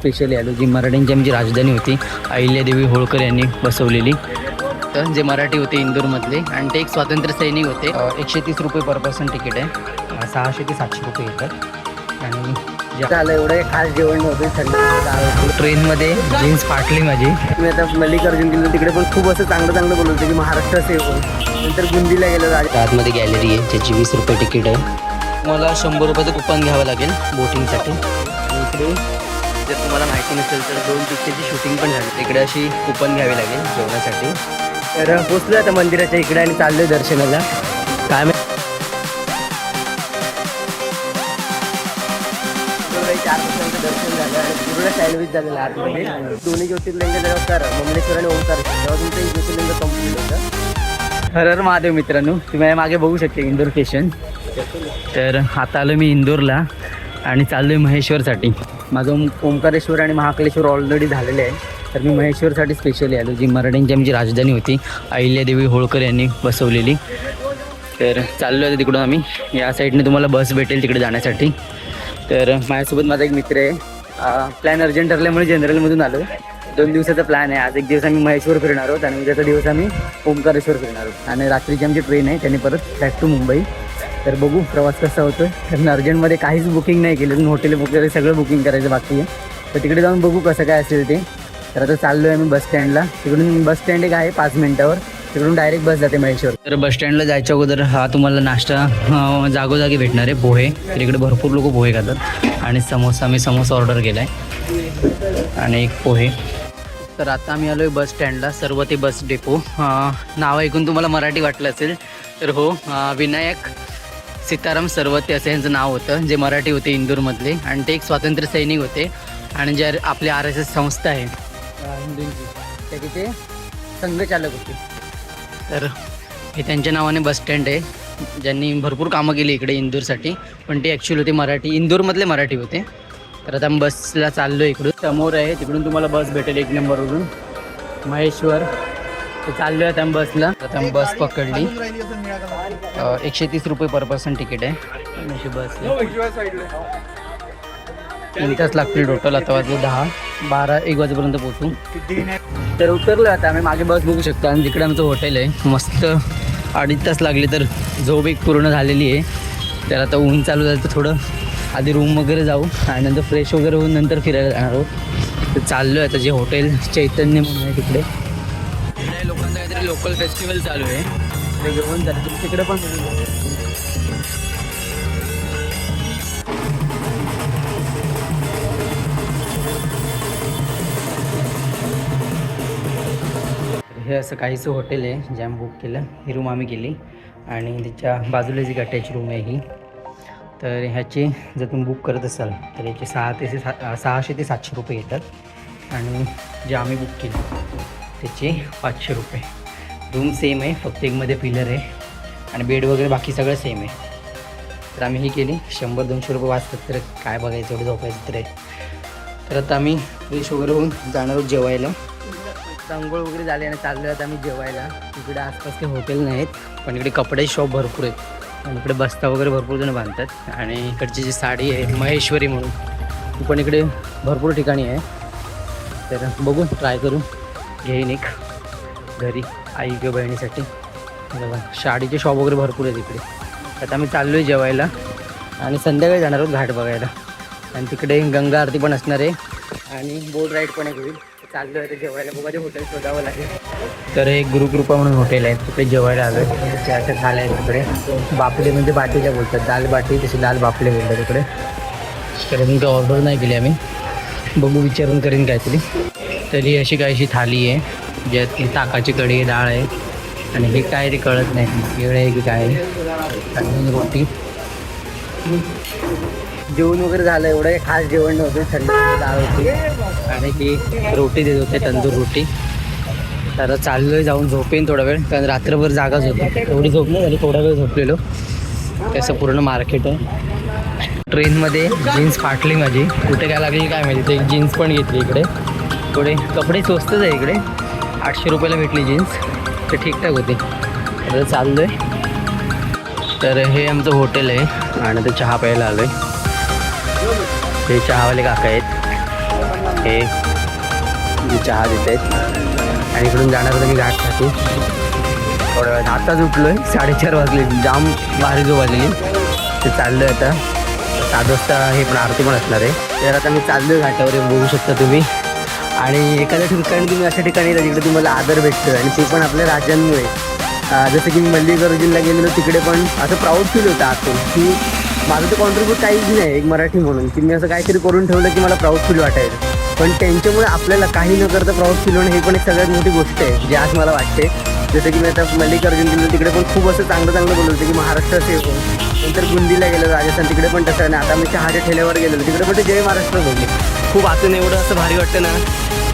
Specially आलो, जी मराठ्यांची आमची राजधानी होती अहिल्यादेवी होळकर यांनी बसवलेली. तर जे मराठी होते इंदूरमधले आणि ते एक स्वातंत्र्य सैनिक होते. 130 रुपये पर पर्सन तिकीट आहे. 600 ते 700 रुपये येतात. आणि झालं एवढं खास जेवण नव्हतं. थंड ट्रेनमध्ये जीन्स फाटली माझी. मी आता मल्लिकार्जुन गेलो तिकडे पण खूप असं चांगलं बोलत होते की महाराष्ट्र सेव. नंतर बुंदीला गेलो. आतमध्ये गॅलरी आहे ज्याची 20 रुपये तिकीट आहे. मला 100 रुपयाचं कुपन घ्यावं लागेल बोटिंगसाठी. आणि इकडे जर तुम्हाला माहिती नसेल तर 2 पिक्चरची शूटिंग पण झाली. इकडे अशी कुपन घ्यावी लागेल जेवणासाठी. तर पोचलो आता मंदिराच्या इकडे आणि चाललोय दर्शनाला. काय 4 तासांचं दर्शन झालं आणि पूर्ण सँडविच झालेलं आतमध्ये. दोन्ही ज्योतिर्लिंग जवळ ममलेश्वर आणि ओंकार तेव्हा तुमचं एक ज्योतिर्लिंग कम्प्लीट होतं. हर हर महादेव मित्रांनो, तुम्ही मागे बघू शकता इंदोर स्टेशन. तर आता आलो मी इंदोरला आणि चाललोय महेश्वरसाठी. माझं ओंकारेश्वर आणि महाकालेश्वर ऑलरेडी झालेले आहे. तर मी महेश्वरसाठी स्पेशली आलो, जी मराठ्यांची आमची राजधानी होती अहिल्यादेवी होळकर यांनी बसवलेली. तर चाललो आहे तिकडून आम्ही. या साईडने तुम्हाला बस भेटेल तिकडे जाण्यासाठी. तर माझ्यासोबत माझा एक मित्र आहे. प्लॅन अर्जंट ठरल्यामुळे जनरलमधून आलो. 2 दिवसाचा प्लॅन आहे. आज एक दिवस आम्ही महेश्वर फिरणार आहोत आणि उद्याचा दिवस आम्ही ओंकारेश्वर फिरणार आहोत. आणि रात्रीची आमची ट्रेन आहे त्याने परत बॅक टू मुंबई. तर बघू प्रवास कसा होतो. कारण अर्जंटमध्ये काहीच बुकिंग नाही केलं. हॉटेल बुक करायचं, सगळं बुकिंग करायचं बाकी आहे. तर तिकडे जाऊन बघू कसं काय असेल ते. तर आता चाललो आहे आम्ही बस स्टँडला. तिकडून बस स्टँड एक आहे 5 मिनिटावर. तिकडून डायरेक्ट बस जाते महेश्वर. तर बस स्टँडला जायच्या अगोदर हा तुम्हाला नाश्ता जागोजागी भेटणार आहे. पोहे. तर इकडे भरपूर लोक पोहे खातात. आणि समोसा, मी समोसा ऑर्डर केला आहे आणि एक पोहे. तर आता आम्ही आलो आहे बस स्टँडला. सर्व ते बस डेपो. नाव ऐकून तुम्हाला मराठी वाटलं असेल तर हो, विनायक सीताराम सरवते असं यांचं नाव होतं. जे मराठी होते इंदूरमधले आणि ते एक स्वातंत्र्य सैनिक होते. आणि जे आपली RSS संस्था आहे हिंदूंची त्याचे ते संघचालक होते. तर हे त्यांच्या नावाने बस स्टँड आहे. ज्यांनी भरपूर कामं केली इकडे इंदूरसाठी. पण ते ॲक्च्युअली होते मराठी, इंदूरमधले मराठी होते. तर आता आम्ही बसला चाललो आहे. इकडून समोर आहे, तिकडून तुम्हाला बस भेटेल 1 नंबरवरून महेश्वर. तर चाललो आहे आता आम्ही बसला. आता आम्ही बस पकडली. 130 रुपये पर पर्सन तिकीट आहे. अशी बस 3 तास लागतील टोटल. आता वाजले 10, 12, 1 वाजेपर्यंत पोहोचू. तर उतरलो आता आम्ही. मागे बस बघू शकता आणि तिकडे आमचं हॉटेल आहे. मस्त 2.5 तास लागले तर झोप एक पूर्ण झालेली आहे. तर आता ऊन चालू झालं तर थोडं आधी रूम वगैरे जाऊ आणि नंतर फ्रेश वगैरे होऊन नंतर फिरायला जाणार आहोत. तर चाललो आहे आता जे हॉटेल चैतन्य म्हणून आहे तिकडे. लोकांचा काहीतरी लोकल फेस्टिवल चालू आहे. ते घेऊन झालं तुम्ही तिकडे पण हे असं काहीचं हॉटेल आहे जे आम्ही बुक केलं. ही रूम आम्ही केली आणि त्याच्या बाजूला जी अटॅच रूम आहे ही. तर ह्याची जर तुम्ही बुक करत असाल तर याचे 600 ते 700 रुपये येतात. आणि जे आम्ही बुक केली त्याचे 500 रुपये. रूम सेम आहे, फक्त एकमध्ये पिलर आहे आणि बेड वगैरे बाकी सगळं सेम आहे. तर आम्ही ही केली. 100-200 रुपये वाचतात. तर काय बघायचं, एवढं झोपायचं तर आहे. तर आता आम्ही फ्रेश वगैरे होऊन जाणार आहोत जेवायला. अंघोळ वगैरे झाले आणि चाललो आता आम्ही जेवायला. इकडे आसपास काही हॉटेल नाहीत पण इकडे कपडे शॉप भरपूर आहेत. आणि इकडे बस्ता वगैरे भरपूर जण बांधतात. आणि इकडची जी साडी आहे महेश्वरी म्हणून ती पण इकडे भरपूर ठिकाणी आहे. तर बघू, ट्राय करू, घेईन एक घरी आई किंवा बहिणीसाठी. बघा साडीचे शॉप वगैरे भरपूर आहेत इकडे. आता आम्ही चाललो आहे जेवायला आणि संध्याकाळी जाणार आहोत घाट बघायला. आणि तिकडे गंगा आरती पण असणार आहे आणि बोट राईड पण एक होईल. चाललो आहे ते जेवायला. बघा हॉटेल शोधावं लागेल. तर एक गुरुकृपा म्हणून हॉटेल आहे, तिकडे जेवायला आलो आहे. त्या अशा थाल्या आहेत तिकडे. बापले म्हणजे बाटीच्या बोलतात, दाल बाटी तशी दाल बापले बोलतात तिकडे. तर अजून काही ऑर्डर नाही केली आम्ही. बघू, विचारून करीन काहीतरी. तरी अशी काहीशी थाली आहे ज्यात ताकाची कढी आहे, डाळ आहे आणि हे काय ते कळत नाही, वेळ आहे की काय. आणि रोटी. जेवण वगैरे झालं. एवढं खास जेवण नव्हतं. थंड डाळ होती आणि ती रोटी देत होते, तंदूर रोटी. तर चाललो आहे, जाऊन झोपेन थोडा वेळ, कारण रात्रभर जागाच होतो. एवढी झोप नाही झाली, थोडा वेळ झोपलेलो. तसं पूर्ण मार्केट आहे. ट्रेनमध्ये जीन्स फाटली माझी, कुठे काय लागली काय माहिती. तर एक जीन्स पण घेतली इकडे. थोडे कपडे स्वस्तच आहे इकडे. 800 रुपयाला भेटली जीन्स, तर ठीकठाक होते. आता चाललो आहे. तर हे आमचं हॉटेल आहे आणि ते चहा प्यायला आलो आहे. ते चहावाले काका आहेत. हे चहा देत आहेत आणि इकडून जाणार तर मी घाट टाकू थोड्या वेळात. आताच उठलो आहे, 4:30 वाजले, जाम भारी जो वाजली. ते चाललो आहे आता 7 वाजता हे पण आरती पण असणार आहे. तर आता मी चाललो आहे घाटावर, बघू शकता तुम्ही. आणि एखाद्या ठिकाणी तुम्ही अशा ठिकाणी येतात जिकडे तुम्हाला आदर भेटतो आणि ते पण आपल्या राजांमुळे. जसं की मी मल्लिकार्जुनला गेलेलो, तिकडे पण असं प्राऊड फील होतं आतून की माझं तर कॉन्ट्रीब्यूट काहीच नाही एक मराठी म्हणून, की मी असं काहीतरी करून ठेवलं की मला प्राऊड फील वाटायचं. पण त्यांच्यामुळे आपल्याला काही न करता प्राऊड फील होणं हे पण एक सगळ्यात मोठी गोष्ट आहे, जे आज मला वाटते. जसं की मी आता मल्लिकार्जुन गेलो, तिकडे पण खूप असं चांगलं बोलत होतं की महाराष्ट्राचे हो. नंतर बुंदीला गेलो राजस्थान, तिकडे पण तसं. आणि आता मी चहाच्या ठेल्यावर गेलो, तिकडे पण ते जय महाराष्ट्र बोलले. खूप आतून एवढं असं भारी वाटतं ना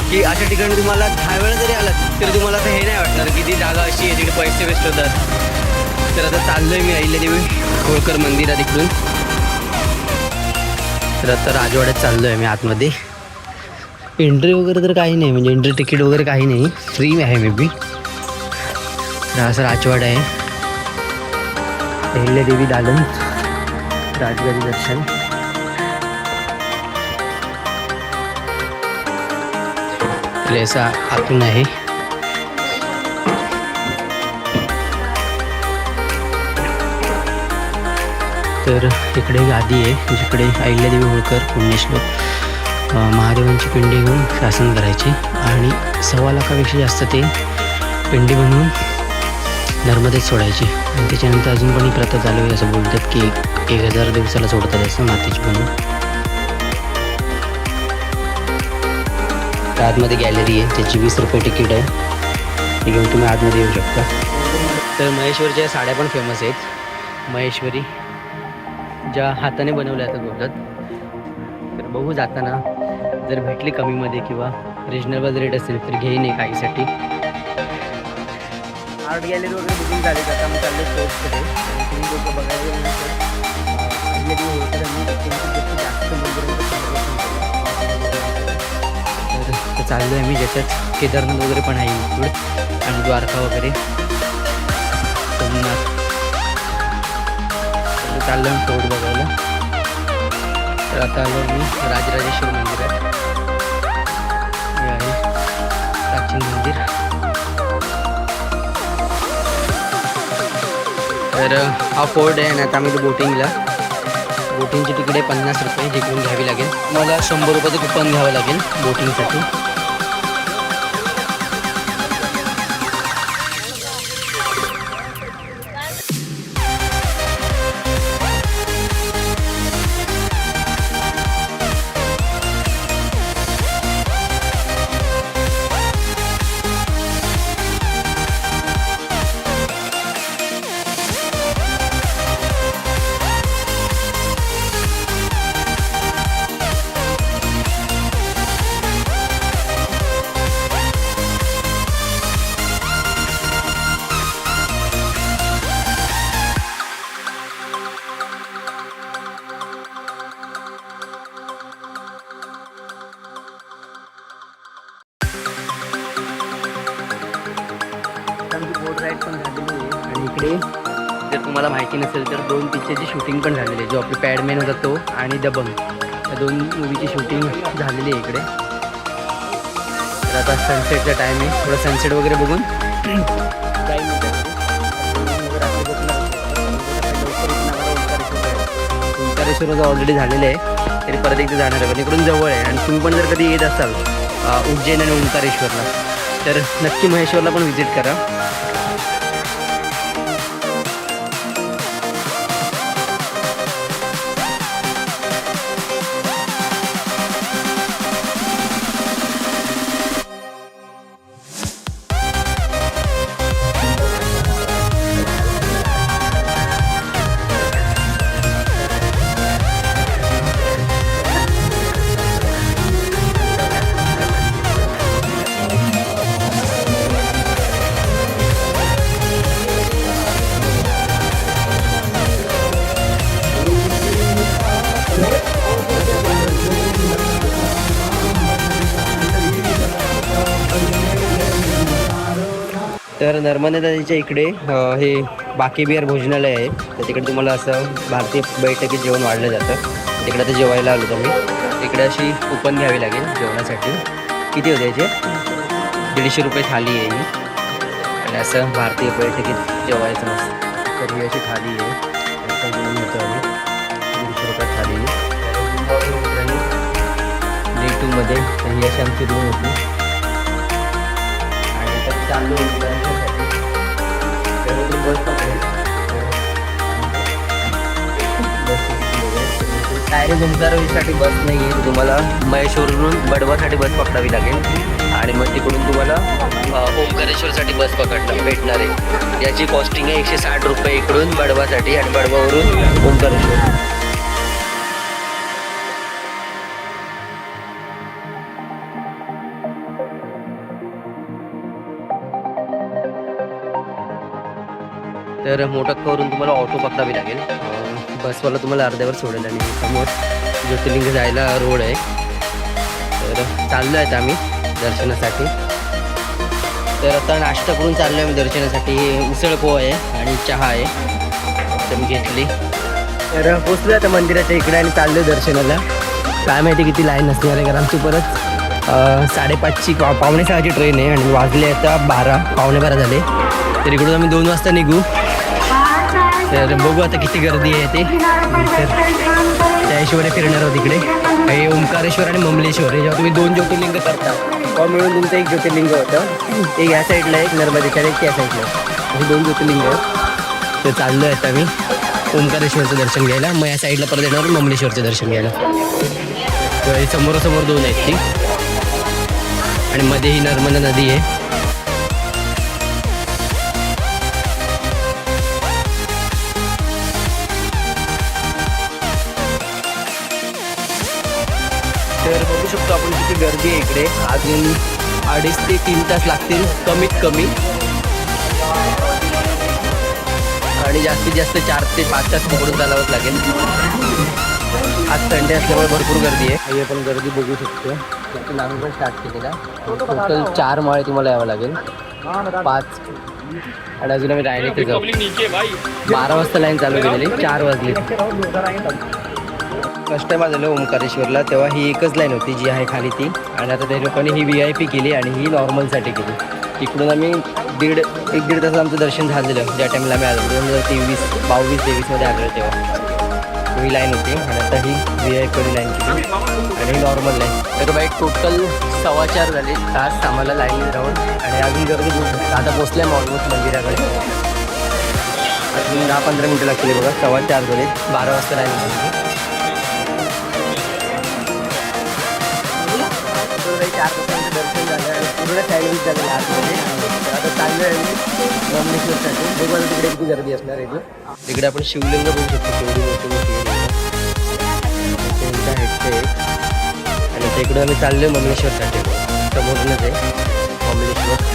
की अशा ठिकाणी तुम्हाला 10 वेळा जरी आलात तरी तुम्हाला असं हे नाही वाटणार की ती जागा अशी आहे तिकडे पैसे वेस्ट होतात. तर आता चाललो आहे मी अहिल्यादेवी होळकर मंदिरात इकडून. तर आता राजवाड्यात चाललो आहे मी आतमध्ये. एंट्री वगैरे तर काही नाही, म्हणजे एंट्री तिकीट वगैरे काही नाही, फ्री आहे मे बी. तर असं राजवाडा आहे. अहिल्यादेवी दालन, राजवाडी दर्शन. असा आतून आहे. तर इकडे गादी आहे जिकडे अहिल्यादेवी होळकर पुण्यश्लोक महादेवांची पिंडी घेऊन शासन करायची आणि 1.25 लाखापेक्षा जास्त ते पिंडी बनवून नर्मदेत सोडायची. आणि त्याच्यानंतर अजून पण ही प्रथा चालू आहे असं बोलतात की 1000 दिवसाला सोडतात असं मातीची बनवून. आतमध्ये गॅलरी आहे, त्याची 20 रुपये तिकीट आहे, ते घेऊन तुम्ही आतमध्ये येऊ शकता. तर महेश्वरच्या साड्या पण फेमस आहेत, महेश्वरी ज्या हाताने बनवल्या जातात बोलतात. तर बघू जाताना जर भेटली कमीमध्ये किंवा रिजनेबल रेट असेल तर घेईन आहे काहीसाठी. आर्ट गॅलरी वगैरे बुकिंग झाले, आता आम्ही चाललो स्पोर्ट्सकडे. तुम्ही लोक बघायला गेलं तर चाललो आहे मी, ज्याच्यात केदारनाथ वगैरे पण आहे इन्क्लूड आणि द्वारका वगैरे सोमनाथ. चाललो आहे फोर्ट बघायला. तर आता आलो मी राजराजेश्वर मंदिरात. हे आहे प्राचीन मंदिर. तर हा फोर्ट आहे आणि आता आम्ही बोटिंगला. बोटिंगची तिकीट आहे 50 रुपये, जिकडून घ्यावी लागेल. मला 100 रुपयाचं कुपन घ्यावं लागेल बोटिंगसाठी. बोट राईड पण झालेली आहे. आणि इकडे जर तुम्हाला माहिती नसेल तर 2 पिक्चरची शूटिंग पण झालेली आहे, जो आपली पॅडमॅन होता तो आणि दबंग, या 2 मूवीची शूटिंग झालेली आहे इकडे. तर आता सनसेटचा टाईम आहे, थोडं सनसेट वगैरे बघून ओंकारेश्वरचं ऑलरेडी झालेलं आहे, तरी परत एकदा जाणार आहे. पण इकडून जवळ आहे आणि तुम्ही पण जर कधी येत असाल उज्जैन आणि ओंकारेश्वरला तर नक्की महेश्वरला पण व्हिजिट करा. तर नर्मदा नदीच्या इकडे हे बाकी बिहार भोजनालय आहे. तर तिकडे तुम्हाला असं भारतीय बैठकीत जेवण वाढलं जातं. तिकडे आता जेवायला आलो तुम्ही. एक इकडे अशी कुपन घ्यावी लागेल जेवणासाठी. किती होते याचे? 150 रुपये थाली आहे ही. आणि असं भारतीय बैठकीत जेवायचं मस्त. तर ही अशी थाली आहे. आता घेऊन येतो आम्ही. 150 रुपये थाली. मित्रांनी डे 2 मध्ये ही अशी आमची रूम होती. आणि आता चालू बस पकडेल. डायरेक्ट ओंकारेश्वरसाठी बस नाही आहे. तुम्हाला महेश्वरवरून बडवासाठी बस पकडावी लागेल आणि मग तिकडून तुम्हाला ओंकारेश्वरसाठी बस पकडणं भेटणार आहे. याची कॉस्टिंग आहे 160 रुपये इकडून बडवासाठी आणि बडवावरून ओंकारेश्वर. तर मोटक्कावरून तुम्हाला ऑटो पकडावी लागेल. बसवाला तुम्हाला अर्ध्यावर सोडेल आणि समोर ज्योतिर्लिंग जायला रोड आहे. तर चाललो आहेत आम्ही दर्शनासाठी. तर आता नाश्ता करून चाललो आहे आम्ही दर्शनासाठी. उसळ पोहा आहे आणि चहा आहे तर मी घेतली. तर पोचलो आता मंदिराच्या इकडे आणि चाललो दर्शनाला. काय माहिती किती लाईन असणार आहे, कारण आमची परत 5:30ची 5:45ची ट्रेन आहे आणि वाजले आता 12 12:15 झाले. तर इकडून आम्ही 2 वाजता निघू. तर बघू आता किती गर्दी आहे ते. तर त्या हिशोबाने फिरणार आहोत इकडे. हे ओंकारेश्वर आणि ममलेश्वर हे जेव्हा तुम्ही 2 ज्योतिर्लिंग करता तेव्हा मिळून तुमचं एक ज्योतिर्लिंग होतं. एक या साईडला एक नर्मदेच्या एक त्या साईडला. हे 2 ज्योतिर्लिंग आहेत. तर चाललो आहेत आम्ही ओंकारेश्वरचं दर्शन घ्यायला. मग या साईडला परत येणार ममलेश्वरचं दर्शन घ्यायला. तर हे समोरासमोर 2 आहेत ती आणि मध्ये ही नर्मदा नदी आहे. तर बघू शकतो आपण किती गर्दी आहे इकडे. अजून 2.5 ते 3 तास लागतील कमीत कमी आणि जास्तीत जास्त 4 ते 5 तास पकडून चालावंच लागेल. आज संडे असल्यामुळे भरपूर गर्दी आहे. हे आपण गर्दी बघू शकतो. त्याची लाईन पण स्टार्ट केलेला. टोटल 4 माळे तुम्हाला यावं लागेल. 5 आणि अजून आम्ही राहिले जाऊ. 12 वाजता लाईन चालू केलेली. 4 वाजले. फर्स्ट टाइम आलेलो ओंकारेश्वरला तेव्हा ही एकच लाईन होती जी आहे खाली ती. आणि आता त्या लोकांनी ही VIP केली आणि ही नॉर्मलसाठी केली. इकडून आम्ही 1-1.5 तास आमचं दर्शन झालेलं ज्या टाईमला आम्ही आलो. 2022-23मध्ये आलो तेव्हा ही लाईन होती आणि आता ही VIP लाईन केली आणि ही नॉर्मल लाईन. तर बाई टोटल 4:15 झाले तास आम्हाला लाईन राहून आणि अजून गर्दी खूप. आता पोचल्या ऑलमोस्ट मंदिराकडे. अजून 10-15 मिनटं लागतील बघा. 4:15 झाले. 12 वाजता लाईन झाली. 4 तासांचं दर्शन झालं आणि पूर्ण सँडविच झालेलं आतमध्ये. आता चाललं आहे ममलेश्वरसाठी. बघू आता तिकडे किती गर्दी असणार आहे. तिकडे आपण शिवलिंग बघू शकतो केवढी मोठी मोठी आणि तिकडे आम्ही चाललो आहे ममलेश्वरसाठी. समोरूनच आहे ममलेश्वर.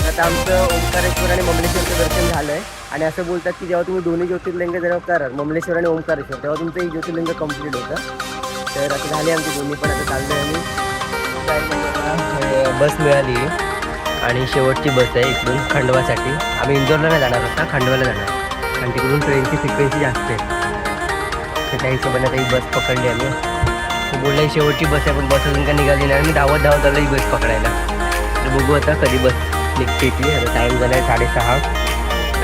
आता आमचं ओंकारेश्वर आणि ममलेश्वरचं दर्शन झालं आहे आणि असं बोलतात की जेव्हा तुम्ही दोन्ही ज्योतिर्लिंग जेव्हा कराल ममलेश्वर आणि ओंकारेश्वर तेव्हा तुमचं एक ज्योतिर्लिंग कंप्लीट होतं. तर आता झाली आमची दोन्ही पण. आता चाललो आहे आम्ही. बस मिळाली आणि शेवटची बस आहे इकडून खंडवासाठी. आम्ही इंदोरला नाही जाणार होता, खंडवाला जाणार आणि तिकडून ट्रेनची फ्रिक्वेन्सी जास्त आहे. तर त्या हिशोबाने आता ही बस पकडली आम्ही. तो बोलला ही शेवटची बस आहे पण बस अजून का निघाली नाही. आम्ही धावत आलो ही बस पकडायला. तर बघू आता कधी बस निघते ती. आता टाईम झाला आहे 6:30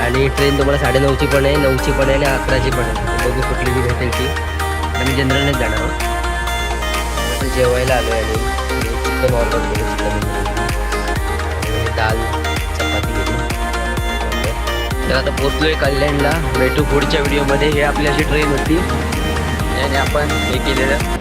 आणि ट्रेन तुम्हाला 9:30ची पण आहे, 9ची पण आहे आणि 11ची पण आहे. बघू कुठली जी भेटेल ती. आम्ही जनरलनेच जाणार आहोत. आता जेवायला आलो आहे आणि चिकन ऑर्डर केलं. चिकन दाल चपाती केली. तर आता पोचलो आहे कल्याणला. भेटू पुढच्या व्हिडिओमध्ये. हे आपली अशी ट्रेन होती आणि आपण हे केलेलं